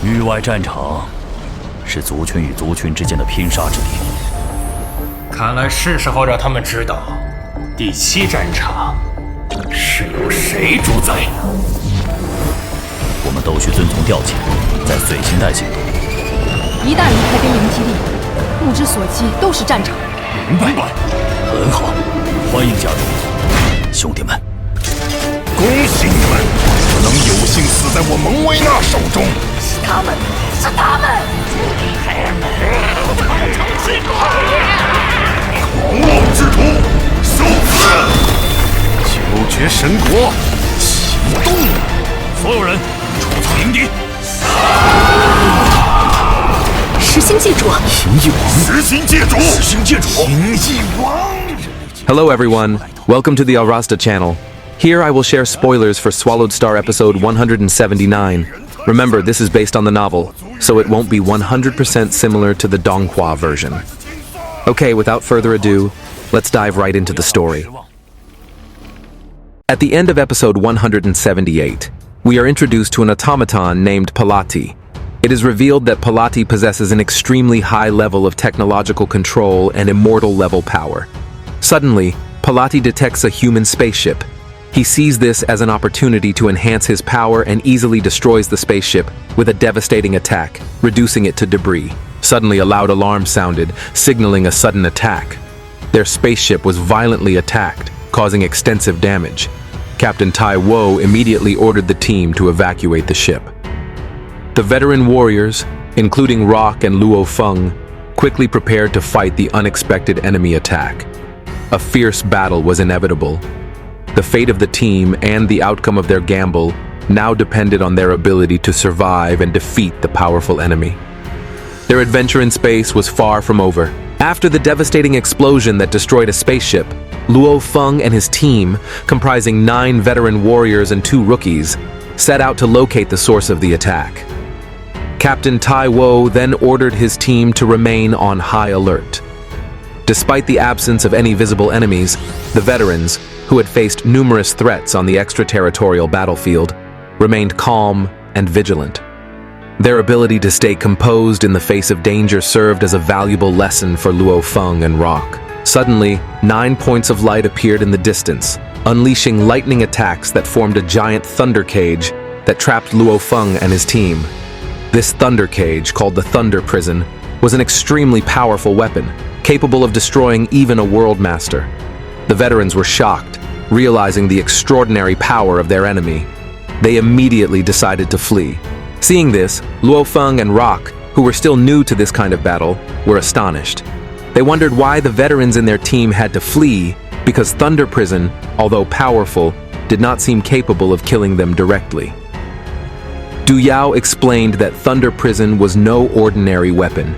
域外战场是族群与族群之间的拼杀之地。看来是时候让他们知道，第7战场是由谁主宰的。我们都需遵从调遣，在随行带行动。一旦离开边营基地，目之所及都是战场。明白。很好，欢迎加入，兄弟们。恭喜你们，不能有幸死在我蒙维纳手中。是他们！狂妄之徒，受死！九绝神国，启动！所有人出仓迎敌。实心界主，实心界主，秦翼王。Hello everyone, welcome to the Alrasta channel. Here I will share spoilers for SwallowedStar episode 179. Remember, this is based on the novel, so it won't be 100% similar to the Donghua version. Okay, without further ado, let's dive right into the story. At the end of episode 178, we are introduced to an automaton named Palati. It is revealed that Palati possesses an extremely high level of technological control and immortal level power. Suddenly, Palati detects a human spaceship. He sees this as an opportunity to enhance his power and easily destroys the spaceship with a devastating attack, reducing it to debris. Suddenly, a loud alarm sounded, signaling a sudden attack. Their spaceship was violently attacked, causing extensive damage. Captain Tai Wo immediately ordered the team to evacuate the ship. The veteran warriors, including Rock and Luofeng, quickly prepared to fight the unexpected enemy attack. A fierce battle was inevitable. The fate of the team and the outcome of their gamble now depended on their ability to survive and defeat the powerful enemy. Their adventure in space was far from over. After the devastating explosion that destroyed a spaceship, Luofeng and his team, comprising 9 veteran warriors and 2 rookies, set out to locate the source of the attack. Captain Tai Wo then ordered his team to remain on high alert. Despite the absence of any visible enemies, the veterans, who had faced numerous threats on the extraterritorial battlefield, remained calm and vigilant. Their ability to stay composed in the face of danger served as a valuable lesson for Luofeng and Rock. Suddenly, 9 points of light appeared in the distance, unleashing lightning attacks that formed a giant thunder cage that trapped Luofeng and his team. This thunder cage, called the Thunder Prison, was an extremely powerful weapon, capable of destroying even a world master. The veterans were shocked, realizing the extraordinary power of their enemy. They immediately decided to flee. Seeing this, Luofeng and Rock, who were still new to this kind of battle, were astonished. They wondered why the veterans in their team had to flee, because Thunder Prison, although powerful, did not seem capable of killing them directly. Du Yao explained that Thunder Prison was no ordinary weapon.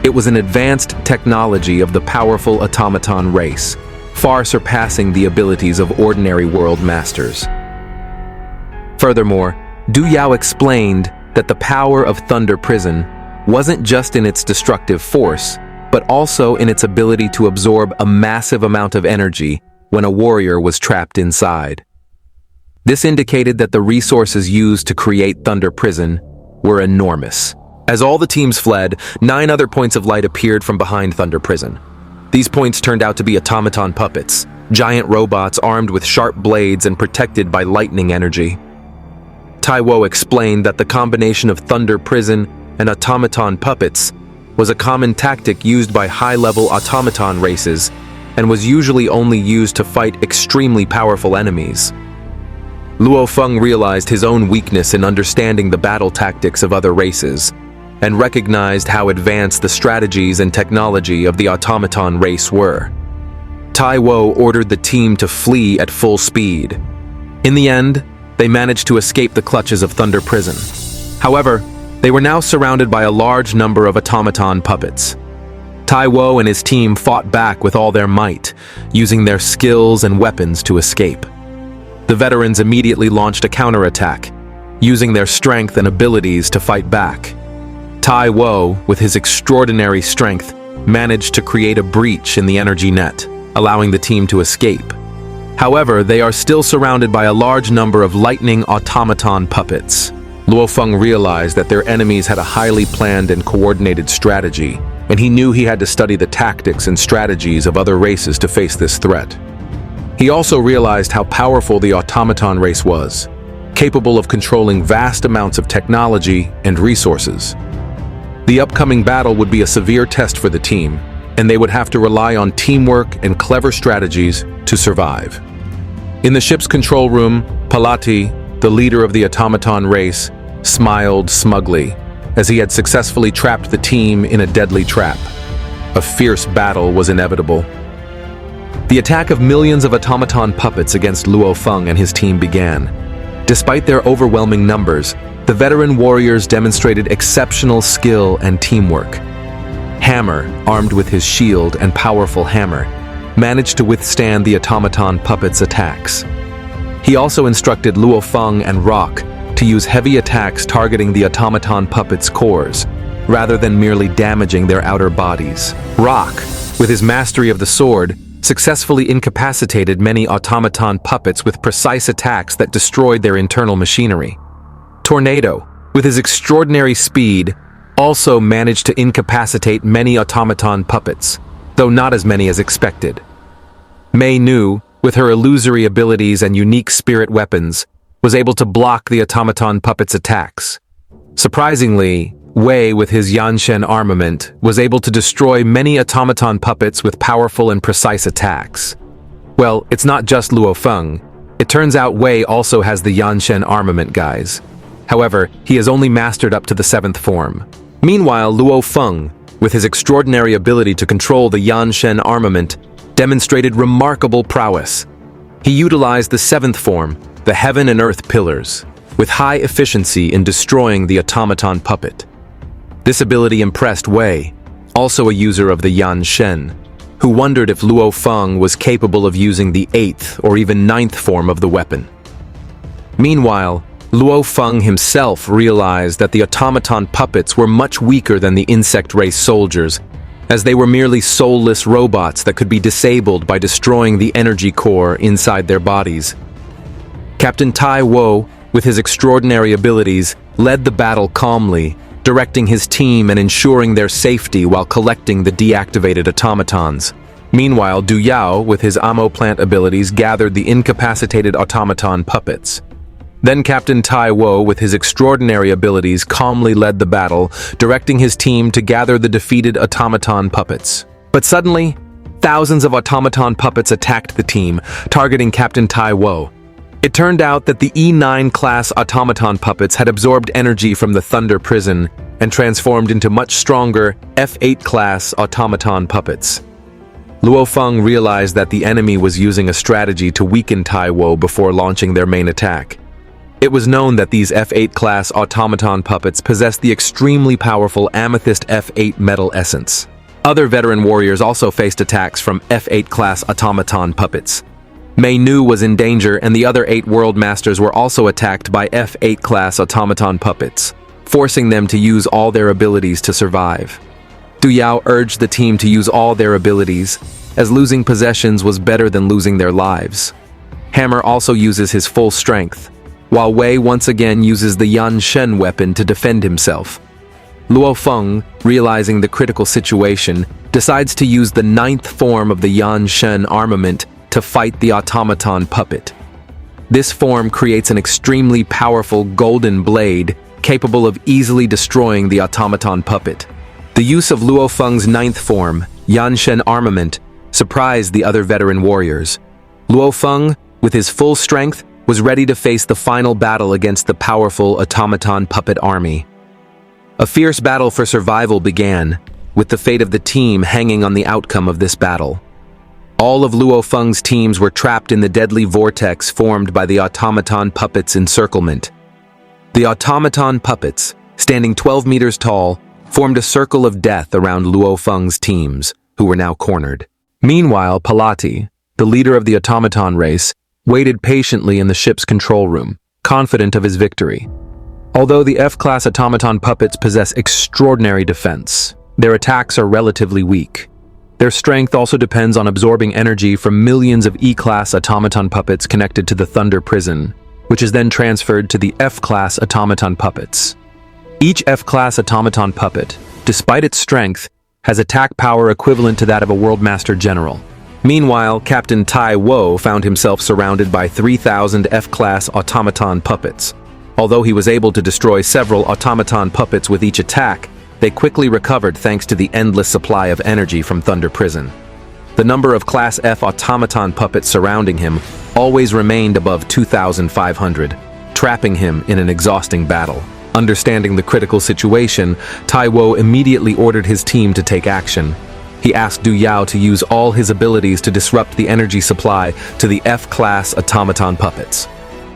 It was an advanced technology of the powerful automaton race, far surpassing the abilities of ordinary world masters. Furthermore, Du Yao explained that the power of Thunder Prison wasn't just in its destructive force, but also in its ability to absorb a massive amount of energy when a warrior was trapped inside. This indicated that the resources used to create Thunder Prison were enormous. As all the teams fled, 9 other points of light appeared from behind Thunder Prison. These points turned out to be automaton puppets, giant robots armed with sharp blades and protected by lightning energy. Tai Wo explained that the combination of Thunder Prison and automaton puppets was a common tactic used by high-level automaton races and was usually only used to fight extremely powerful enemies. Luofeng realized his own weakness in understanding the battle tactics of other races and recognized how advanced the strategies and technology of the automaton race were. Tai Wo ordered the team to flee at full speed. In the end, they managed to escape the clutches of Thunder Prison. However, they were now surrounded by a large number of automaton puppets. Tai Wo and his team fought back with all their might, using their skills and weapons to escape. The veterans immediately launched a counterattack, using their strength and abilities to fight back. Tai Wo, with his extraordinary strength, managed to create a breach in the energy net, allowing the team to escape. However, they are still surrounded by a large number of lightning automaton puppets. Luofeng realized that their enemies had a highly planned and coordinated strategy, and he knew he had to study the tactics and strategies of other races to face this threat. He also realized how powerful the automaton race was, capable of controlling vast amounts of technology and resources. The upcoming battle would be a severe test for the team, and they would have to rely on teamwork and clever strategies to survive. In the ship's control room, Palati, the leader of the automaton race, smiled smugly as he had successfully trapped the team in a deadly trap. A fierce battle was inevitable. The attack of millions of automaton puppets against Luofeng and his team began. Despite their overwhelming numbers, the veteran warriors demonstrated exceptional skill and teamwork. Hammer, armed with his shield and powerful hammer, managed to withstand the automaton puppets' attacks. He also instructed Luofeng and Rock to use heavy attacks targeting the automaton puppets' cores, rather than merely damaging their outer bodies. Rock, with his mastery of the sword, successfully incapacitated many automaton puppets with precise attacks that destroyed their internal machinery. Tornado, with his extraordinary speed, also managed to incapacitate many automaton puppets, though not as many as expected. Mei Nu, with her illusory abilities and unique spirit weapons, was able to block the automaton puppets' attacks. Surprisingly, Wei, with his Yanshen armament, was able to destroy many automaton puppets with powerful and precise attacks. Well, it's not just Luofeng. It turns out Wei also has the Yanshen armament, guys. However, he has only mastered up to the 7th form. Meanwhile, Luofeng, with his extraordinary ability to control the Yanshen armament, demonstrated remarkable prowess. He utilized the 7th form, the Heaven and Earth Pillars, with high efficiency in destroying the automaton puppet. This ability impressed Wei, also a user of the Yanshen, who wondered if Luofeng was capable of using the 8th or even 9th form of the weapon. Meanwhile, Luofeng himself realized that the automaton puppets were much weaker than the insect race soldiers, as they were merely soulless robots that could be disabled by destroying the energy core inside their bodies. Captain Tai Wo, with his extraordinary abilities, led the battle calmly, directing his team and ensuring their safety while collecting the deactivated automatons. Meanwhile, Du Yao, with his Amo plant abilities, gathered the incapacitated automaton puppets. Then Captain Tai Wo, with his extraordinary abilities, calmly led the battle, directing his team to gather the defeated automaton puppets. But suddenly, thousands of automaton puppets attacked the team, targeting Captain Tai Wo. It turned out that the E9 class automaton puppets had absorbed energy from the Thunder Prison and transformed into much stronger F8 class automaton puppets. Luofeng realized that the enemy was using a strategy to weaken Tai Wo before launching their main attack. It was known that these F8 class automaton puppets possessed the extremely powerful Amethyst F8 metal essence. Other veteran warriors also faced attacks from F8 class automaton puppets. Mei Nu was in danger, and the other 8 world masters were also attacked by F8 class automaton puppets, forcing them to use all their abilities to survive. Du Yao urged the team to use all their abilities, as losing possessions was better than losing their lives. Hammer also uses his full strength, while Wei once again uses the Yanshen weapon to defend himself. Luofeng, realizing the critical situation, decides to use the 9th form of the Yanshen armament to fight the automaton puppet. This form creates an extremely powerful golden blade capable of easily destroying the automaton puppet. The use of Luofeng's 9th form, Yanshen armament, surprised the other veteran warriors. Luofeng, with his full strength, was ready to face the final battle against the powerful automaton puppet army. A fierce battle for survival began, with the fate of the team hanging on the outcome of this battle. All of Luofeng's teams were trapped in the deadly vortex formed by the automaton puppets' encirclement. The automaton puppets, standing 12 meters tall, formed a circle of death around Luofeng's teams, who were now cornered. Meanwhile, Palati, the leader of the automaton race, waited patiently in the ship's control room, confident of his victory. Although the F-class automaton puppets possess extraordinary defense, their attacks are relatively weak. Their strength also depends on absorbing energy from millions of E-class automaton puppets connected to the Thunder Prison, which is then transferred to the F-class automaton puppets. Each F-class automaton puppet, despite its strength, has attack power equivalent to that of a World Master General. Meanwhile, Captain Tai Wo found himself surrounded by 3,000 F-class automaton puppets. Although he was able to destroy several automaton puppets with each attack, they quickly recovered thanks to the endless supply of energy from Thunder Prison. The number of Class F automaton puppets surrounding him always remained above 2,500, trapping him in an exhausting battle. Understanding the critical situation, Tai Wo immediately ordered his team to take action. He asked Du Yao to use all his abilities to disrupt the energy supply to the F-class automaton puppets.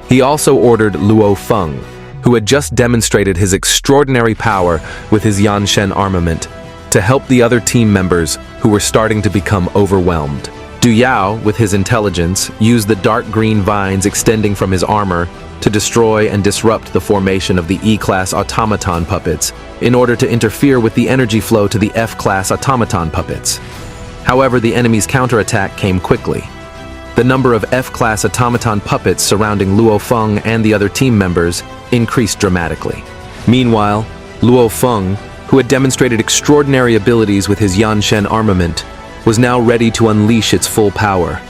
He also ordered Luofeng, who had just demonstrated his extraordinary power with his Yanshen armament, to help the other team members who were starting to become overwhelmed. Du Yao, with his intelligence, used the dark green vines extending from his armor to destroy and disrupt the formation of the E-class automaton puppets in order to interfere with the energy flow to the F-class automaton puppets. However, the enemy's counterattack came quickly. The number of F-class automaton puppets surrounding Luofeng and the other team members increased dramatically. Meanwhile, Luofeng, who had demonstrated extraordinary abilities with his Yanshen armament, was now ready to unleash its full power.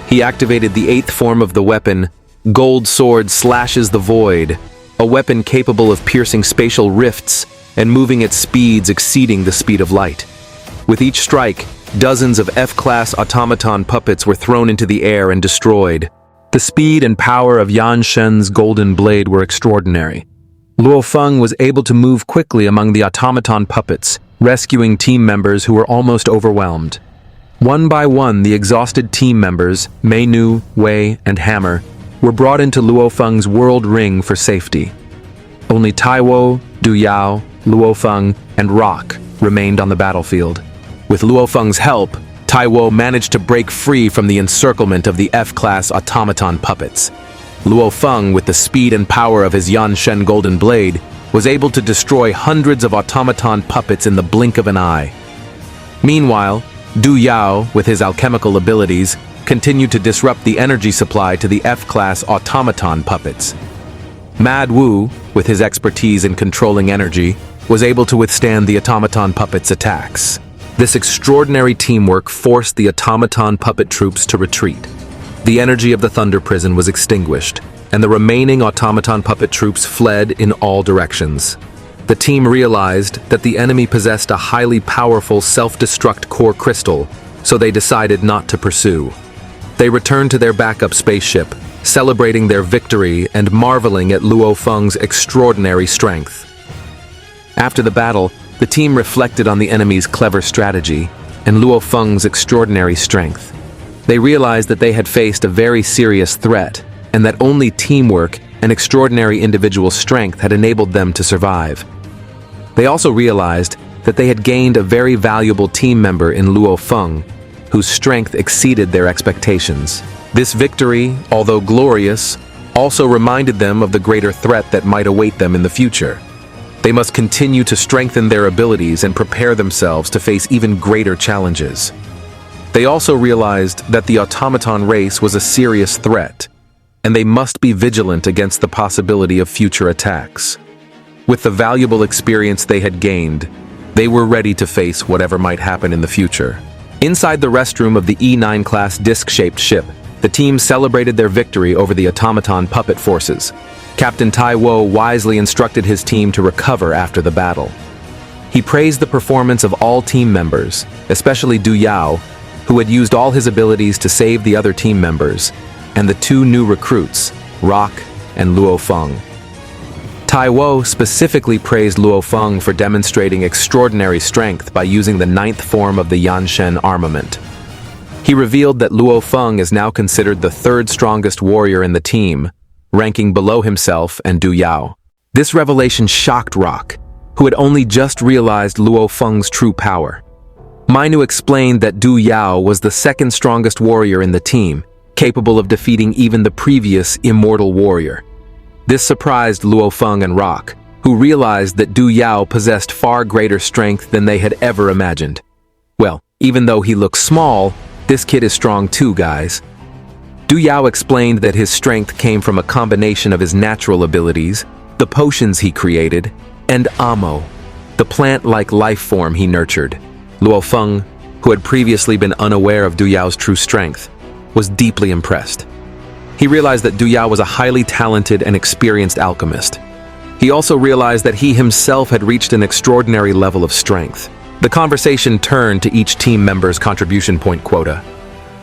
He activated the 8th form of the weapon, Gold Sword Slashes the Void, a weapon capable of piercing spatial rifts and moving at speeds exceeding the speed of light. With each strike, dozens of F-class automaton puppets were thrown into the air and destroyed. The speed and power of Yan Shen's golden blade were extraordinary. Luofeng was able to move quickly among the automaton puppets, rescuing team members who were almost overwhelmed. One by one, the exhausted team members, Mei Nu, Wei, and Hammer, were brought into Luofeng's world ring for safety. Only Tai Wo, Du Yao, Luofeng, and Rock remained on the battlefield. With Luofeng's help, Tai Wo managed to break free from the encirclement of the F-class automaton puppets. Luofeng, with the speed and power of his Yanshen golden blade, was able to destroy hundreds of automaton puppets in the blink of an eye. Meanwhile, Du Yao, with his alchemical abilities, continued to disrupt the energy supply to the F-class automaton puppets. Mad Wu, with his expertise in controlling energy, was able to withstand the automaton puppets' attacks. This extraordinary teamwork forced the automaton puppet troops to retreat. The energy of the Thunder Prison was extinguished, and the remaining automaton puppet troops fled in all directions. The team realized that the enemy possessed a highly powerful self-destruct core crystal, so they decided not to pursue. They returned to their backup spaceship, celebrating their victory and marveling at Luofeng's extraordinary strength. After the battle, the team reflected on the enemy's clever strategy and Luofeng's extraordinary strength. They realized that they had faced a very serious threat, and that only teamwork and extraordinary individual strength had enabled them to survive. They also realized that they had gained a very valuable team member in Luofeng, whose strength exceeded their expectations. This victory, although glorious, also reminded them of the greater threat that might await them in the future. They must continue to strengthen their abilities and prepare themselves to face even greater challenges. They also realized that the automaton race was a serious threat, and they must be vigilant against the possibility of future attacks. With the valuable experience they had gained, they were ready to face whatever might happen in the future. Inside the restroom of the E9 class disc-shaped ship, the team celebrated their victory over the automaton puppet forces. Captain Tai Wo wisely instructed his team to recover after the battle. He praised the performance of all team members, especially Du Yao, who had used all his abilities to save the other team members, and the two new recruits, Rock and Luofeng. Tai Wo specifically praised Luofeng for demonstrating extraordinary strength by using the 9th form of the Yanshen armament. He revealed that Luofeng is now considered the 3rd strongest warrior in the team, ranking below himself and Du Yao. This revelation shocked Rock, who had only just realized Luofeng's true power. Mainu explained that Du Yao was the 2nd strongest warrior in the team, capable of defeating even the previous immortal warrior. This surprised Luofeng and Rock, who realized that Du Yao possessed far greater strength than they had ever imagined. Well, even though he looks small, this kid is strong too, guys. Du Yao explained that his strength came from a combination of his natural abilities, the potions he created, and Amo, the plant-like life form he nurtured. Luofeng, who had previously been unaware of Du Yao's true strength, was deeply impressed. He realized that Du Yao was a highly talented and experienced alchemist. He also realized that he himself had reached an extraordinary level of strength. The conversation turned to each team member's contribution point quota.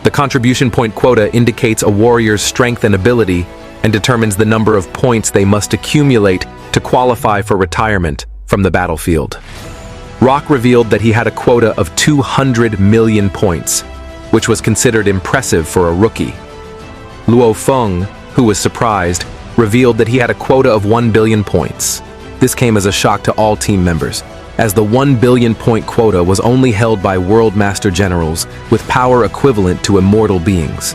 The contribution point quota indicates a warrior's strength and ability and determines the number of points they must accumulate to qualify for retirement from the battlefield. Rock revealed that he had a quota of 200 million points, which was considered impressive for a rookie. Luofeng, who was surprised, revealed that he had a quota of 1 billion points. This came as a shock to all team members, as the 1 billion point quota was only held by World Master Generals with power equivalent to immortal beings.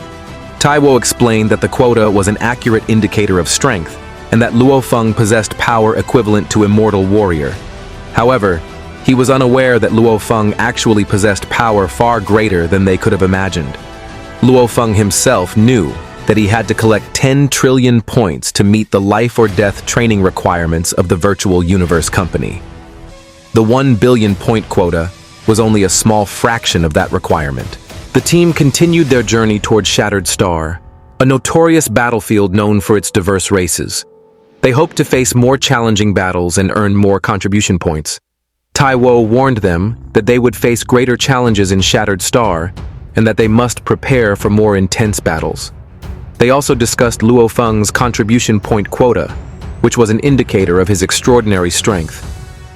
Taiwo explained that the quota was an accurate indicator of strength, and that Luofeng possessed power equivalent to immortal warrior. However, he was unaware that Luofeng actually possessed power far greater than they could have imagined. Luofeng himself knew that he had to collect 10 trillion points to meet the life-or-death training requirements of the Virtual Universe Company. The 1 billion point quota was only a small fraction of that requirement. The team continued their journey toward Shattered Star, a notorious battlefield known for its diverse races. They hoped to face more challenging battles and earn more contribution points. Taiwo warned them that they would face greater challenges in Shattered Star and that they must prepare for more intense battles. They also discussed Luofeng's contribution point quota, which was an indicator of his extraordinary strength.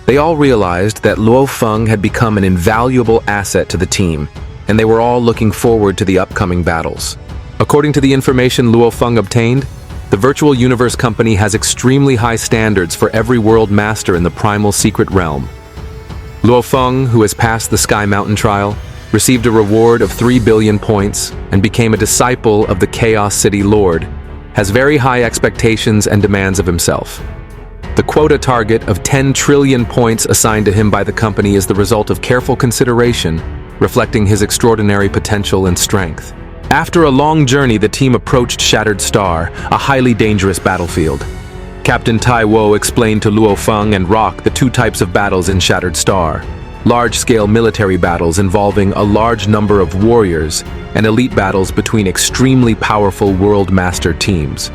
They all realized that Luofeng had become an invaluable asset to the team, and they were all looking forward to the upcoming battles. According to the information Luofeng obtained, the Virtual Universe Company has extremely high standards for every world master in the primal secret realm. Luofeng, who has passed the Sky Mountain trial, received a reward of 3 billion points and became a disciple of the Chaos City Lord, has very high expectations and demands of himself. The quota target of 10 trillion points assigned to him by the company is the result of careful consideration, reflecting his extraordinary potential and strength. After a long journey, the team approached Shattered Star, a highly dangerous battlefield. Captain Taiwo explained to Luofeng and Rock the two types of battles in Shattered Star: large-scale military battles involving a large number of warriors, and elite battles between extremely powerful World Master teams.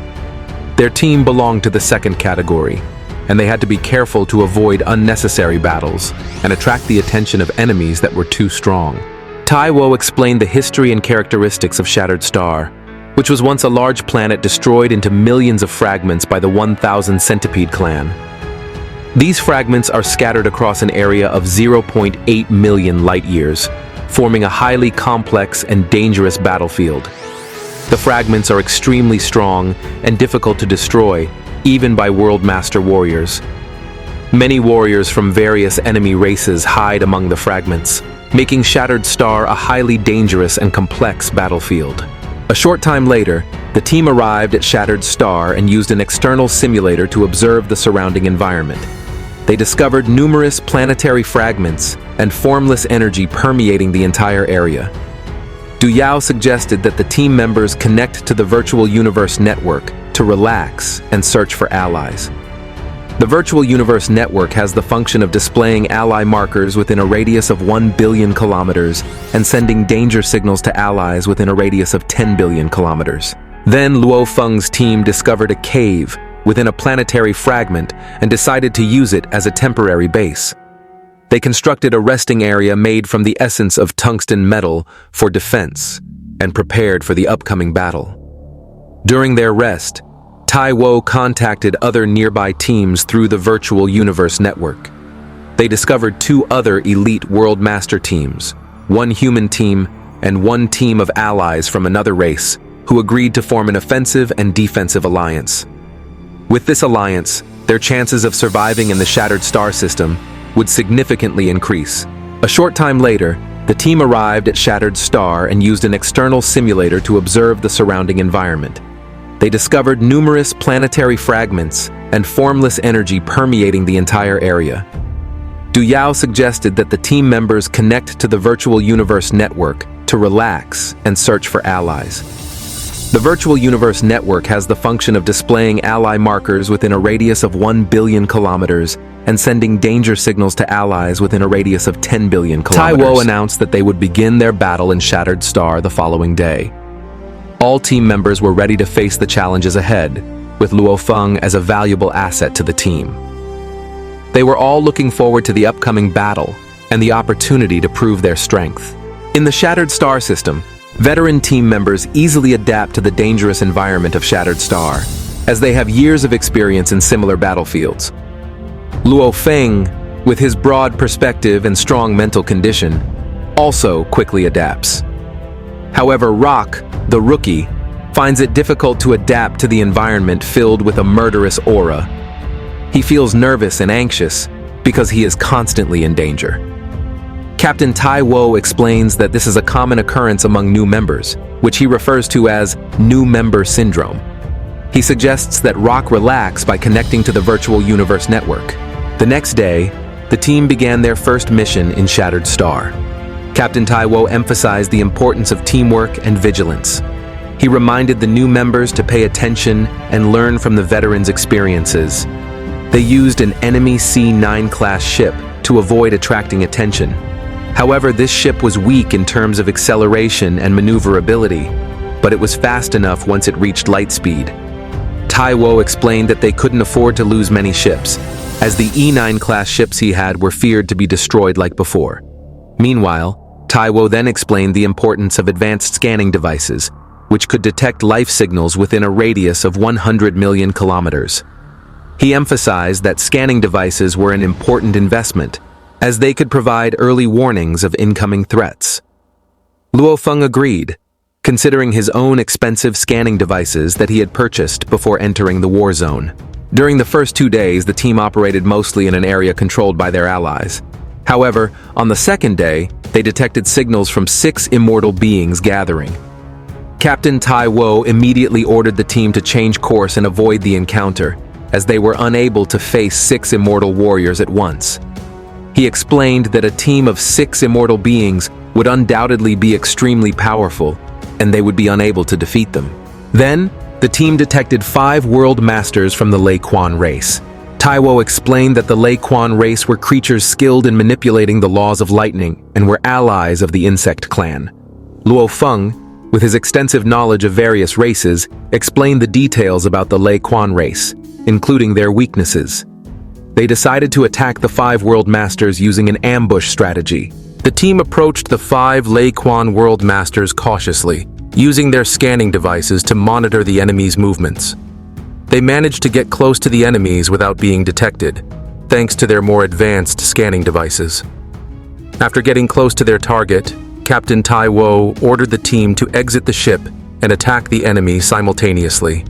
Their team belonged to the second category, and they had to be careful to avoid unnecessary battles and attract the attention of enemies that were too strong. Taiwo explained the history and characteristics of Shattered Star, which was once a large planet destroyed into millions of fragments by the 1,000 Centipede clan. These fragments are scattered across an area of 0.8 million light-years, forming a highly complex and dangerous battlefield. The fragments are extremely strong and difficult to destroy, even by World Master warriors. Many warriors from various enemy races hide among the fragments, making Shattered Star a highly dangerous and complex battlefield. A short time later, the team arrived at Shattered Star and used an external simulator to observe the surrounding environment. They discovered numerous planetary fragments and formless energy permeating the entire area. Du Yao suggested that the team members connect to the Virtual Universe Network to relax and search for allies. The Virtual Universe Network has the function of displaying ally markers within a radius of 1 billion kilometers and sending danger signals to allies within a radius of 10 billion kilometers. Then Luofeng's team discovered a cave within a planetary fragment and decided to use it as a temporary base. They constructed a resting area made from the essence of tungsten metal for defense and prepared for the upcoming battle. During their rest, Taiwo contacted other nearby teams through the Virtual Universe Network. They discovered 2 other elite World Master teams, 1 human team and 1 team of allies from another race, who agreed to form an offensive and defensive alliance. With this alliance, their chances of surviving in the Shattered Star system would significantly increase. A short time later, the team arrived at Shattered Star and used an external simulator to observe the surrounding environment. They discovered numerous planetary fragments and formless energy permeating the entire area. Du Yao suggested that the team members connect to the Virtual Universe Network to relax and search for allies. The Virtual Universe Network has the function of displaying ally markers within a radius of 1 billion kilometers and sending danger signals to allies within a radius of 10 billion kilometers. Taiwo announced that they would begin their battle in Shattered Star the following day. All team members were ready to face the challenges ahead, with Luofeng as a valuable asset to the team. They were all looking forward to the upcoming battle and the opportunity to prove their strength. In the Shattered Star system, veteran team members easily adapt to the dangerous environment of Shattered Star, as they have years of experience in similar battlefields. Luofeng, with his broad perspective and strong mental condition, also quickly adapts. However, Rock, the rookie, finds it difficult to adapt to the environment filled with a murderous aura. He feels nervous and anxious because he is constantly in danger. Captain Taiwo explains that this is a common occurrence among new members, which he refers to as new member syndrome. He suggests that Rock relax by connecting to the Virtual Universe Network. The next day, the team began their first mission in Shattered Star. Captain Taiwo emphasized the importance of teamwork and vigilance. He reminded the new members to pay attention and learn from the veterans' experiences. They used an enemy C-9 class ship to avoid attracting attention. However, this ship was weak in terms of acceleration and maneuverability, but it was fast enough once it reached light speed. Taiwo explained that they couldn't afford to lose many ships, as the E-9 class ships he had were feared to be destroyed like before. Meanwhile, Taiwo then explained the importance of advanced scanning devices, which could detect life signals within a radius of 100 million kilometers. He emphasized that scanning devices were an important investment, as they could provide early warnings of incoming threats. Luofeng agreed, considering his own expensive scanning devices that he had purchased before entering the war zone. During the first 2 days, the team operated mostly in an area controlled by their allies. However, on the second day, they detected signals from 6 immortal beings gathering. Captain Taiwo immediately ordered the team to change course and avoid the encounter, as they were unable to face 6 immortal warriors at once. He explained that a team of 6 immortal beings would undoubtedly be extremely powerful, and they would be unable to defeat them. Then, the team detected 5 world masters from the Lei Quan race. Taiwo explained that the Lei Quan race were creatures skilled in manipulating the laws of lightning and were allies of the insect clan. Luofeng, with his extensive knowledge of various races, explained the details about the Lei Quan race, including their weaknesses. They decided to attack the 5 world masters using an ambush strategy. The team approached the 5 Lei Quan world masters cautiously, using their scanning devices to monitor the enemy's movements. They managed to get close to the enemies without being detected, thanks to their more advanced scanning devices. After getting close to their target, Captain Taiwo ordered the team to exit the ship and attack the enemy simultaneously.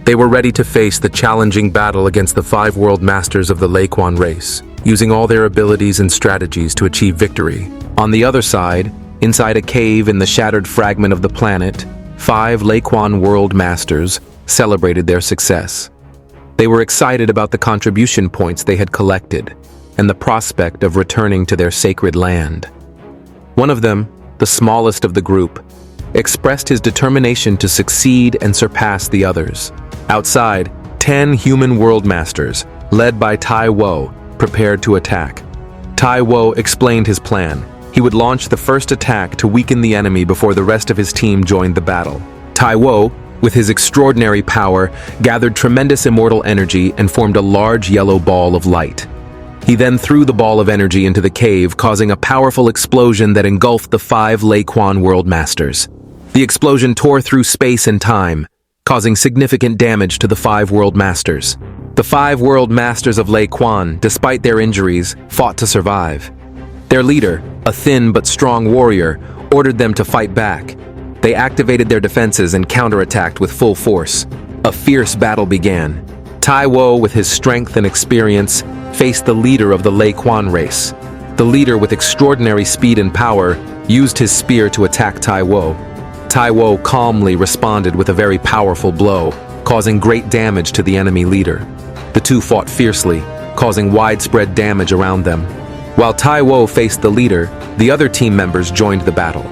They were ready to face the challenging battle against the 5 world masters of the Lei Quan race, using all their abilities and strategies to achieve victory. On the other side, inside a cave in the shattered fragment of the planet, 5 Lei Quan world masters celebrated their success. They were excited about the contribution points they had collected and the prospect of returning to their sacred land. One of them, the smallest of the group, expressed his determination to succeed and surpass the others. Outside, 10 human world masters, led by Taiwo, prepared to attack. Taiwo explained his plan. He would launch the first attack to weaken the enemy before the rest of his team joined the battle. Taiwo, with his extraordinary power, gathered tremendous immortal energy and formed a large yellow ball of light. He then threw the ball of energy into the cave, causing a powerful explosion that engulfed the 5 Lei Quan world masters. The explosion tore through space and time, causing significant damage to the 5 world masters. The 5 world masters of Lei Quan, despite their injuries, fought to survive. Their leader, a thin but strong warrior, ordered them to fight back. They activated their defenses and counterattacked with full force. A fierce battle began. Taiwo, with his strength and experience, faced the leader of the Lei Quan race. The leader, with extraordinary speed and power, used his spear to attack Taiwo. Taiwo calmly responded with a very powerful blow, causing great damage to the enemy leader. The two fought fiercely, causing widespread damage around them. While Taiwo faced the leader, the other team members joined the battle.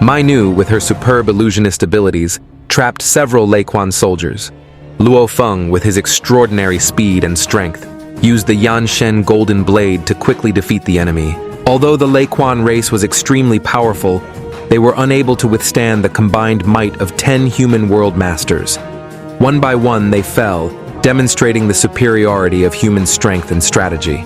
Mai Nu, with her superb illusionist abilities, trapped several Lei Quan soldiers. Luofeng, with his extraordinary speed and strength, used the Yanshen Golden Blade to quickly defeat the enemy. Although the Lei Quan race was extremely powerful, they were unable to withstand the combined might of 10 human world masters. One by one, they fell, demonstrating the superiority of human strength and strategy.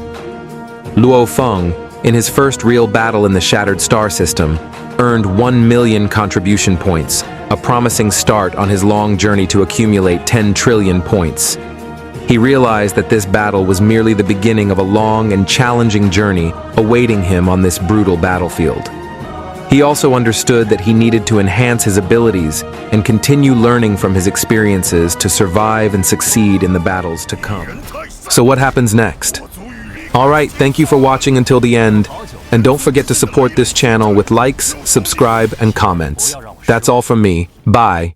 Luofeng, in his first real battle in the Shattered Star System, earned 1 million contribution points, a promising start on his long journey to accumulate 10 trillion points. He realized that this battle was merely the beginning of a long and challenging journey awaiting him on this brutal battlefield. He also understood that he needed to enhance his abilities and continue learning from his experiences to survive and succeed in the battles to come. So what happens next? Alright, thank you for watching until the end, and don't forget to support this channel with likes, subscribe, and comments. That's all from me. Bye.